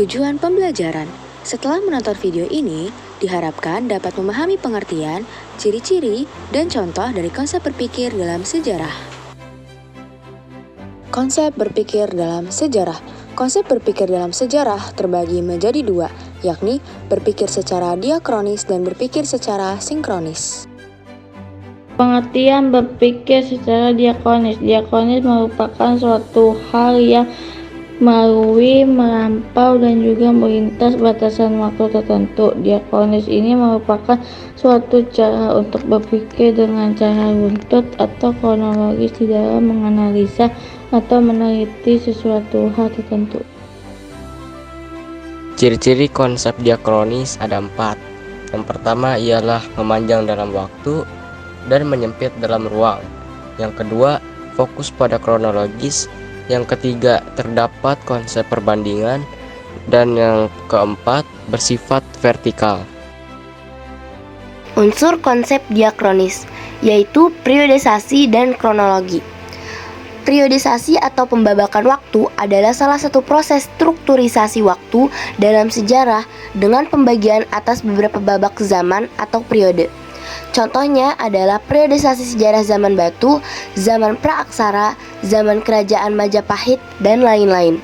Tujuan pembelajaran. Setelah menonton video ini, diharapkan dapat memahami pengertian, ciri-ciri, dan contoh dari konsep berpikir dalam sejarah. Konsep berpikir dalam sejarah. Konsep berpikir dalam sejarah terbagi menjadi dua, yakni berpikir secara diakronis dan berpikir secara sinkronis. Pengertian berpikir secara diakronis. Diakronis merupakan suatu hal yang melalui, melampau, dan juga melintas batasan waktu tertentu. Diakronis ini merupakan suatu cara untuk berpikir dengan cara runtut atau kronologis di dalam menganalisa atau meneliti sesuatu hal tertentu. Ciri-ciri konsep diakronis ada 4. Yang pertama ialah memanjang dalam waktu dan menyempit dalam ruang. Yang kedua, fokus pada kronologis. Yang ketiga, terdapat konsep perbandingan. Dan yang keempat, bersifat vertikal. Unsur konsep diakronis, yaitu periodisasi dan kronologi. Periodisasi atau pembabakan waktu adalah salah satu proses strukturisasi waktu dalam sejarah dengan pembagian atas beberapa babak zaman atau periode. Contohnya adalah periodisasi sejarah zaman batu, zaman praaksara, zaman kerajaan Majapahit, dan lain-lain.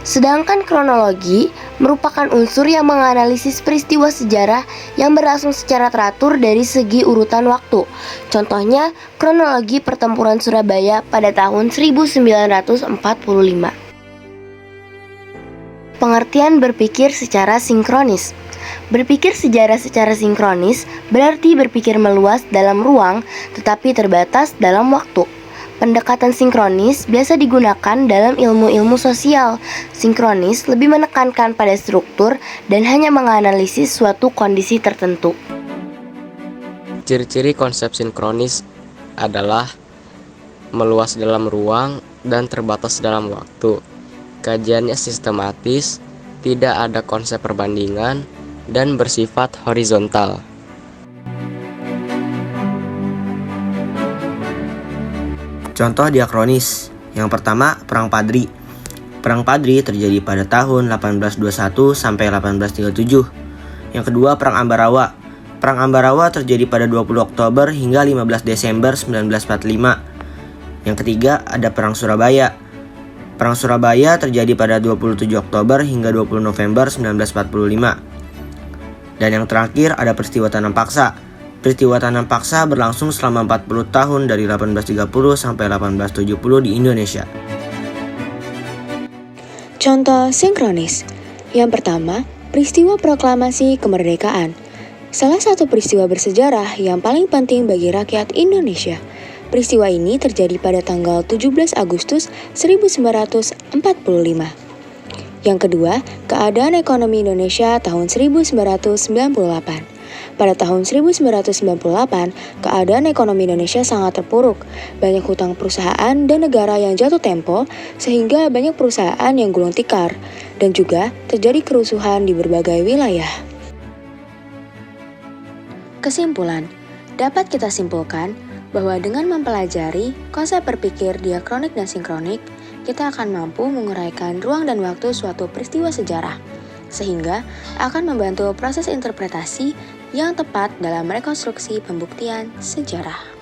Sedangkan kronologi merupakan unsur yang menganalisis peristiwa sejarah yang berlangsung secara teratur dari segi urutan waktu. Contohnya, kronologi pertempuran Surabaya pada tahun 1945. Pengertian berpikir secara sinkronis. Berpikir sejarah secara sinkronis berarti berpikir meluas dalam ruang tetapi terbatas dalam waktu. Pendekatan sinkronis biasa digunakan dalam ilmu-ilmu sosial. Sinkronis lebih menekankan pada struktur dan hanya menganalisis suatu kondisi tertentu. Ciri-ciri konsep sinkronis adalah meluas dalam ruang dan terbatas dalam waktu. Kajiannya sistematis, tidak ada konsep perbandingan, dan bersifat horizontal. Contoh diakronis. Yang pertama, Perang Padri. Perang Padri terjadi pada tahun 1821 sampai 1837. Yang kedua, Perang Ambarawa. Perang Ambarawa terjadi pada 20 Oktober hingga 15 Desember 1945. Yang ketiga, ada Perang Surabaya. Perang Surabaya terjadi pada 27 Oktober hingga 20 November 1945. Dan yang terakhir, ada peristiwa Tanam Paksa. Peristiwa Tanam Paksa berlangsung selama 40 tahun dari 1830 sampai 1870 di Indonesia. Contoh sinkronis. Yang pertama, peristiwa proklamasi kemerdekaan. Salah satu peristiwa bersejarah yang paling penting bagi rakyat Indonesia. Peristiwa ini terjadi pada tanggal 17 Agustus 1945. Yang kedua, keadaan ekonomi Indonesia tahun 1998. Pada tahun 1998, keadaan ekonomi Indonesia sangat terpuruk. Banyak hutang perusahaan dan negara yang jatuh tempo, sehingga banyak perusahaan yang gulung tikar, dan juga terjadi kerusuhan di berbagai wilayah. Kesimpulan, dapat kita simpulkan bahwa dengan mempelajari konsep berpikir diakronik dan sinkronik, kita akan mampu menguraikan ruang dan waktu suatu peristiwa sejarah, sehingga akan membantu proses interpretasi yang tepat dalam rekonstruksi pembuktian sejarah.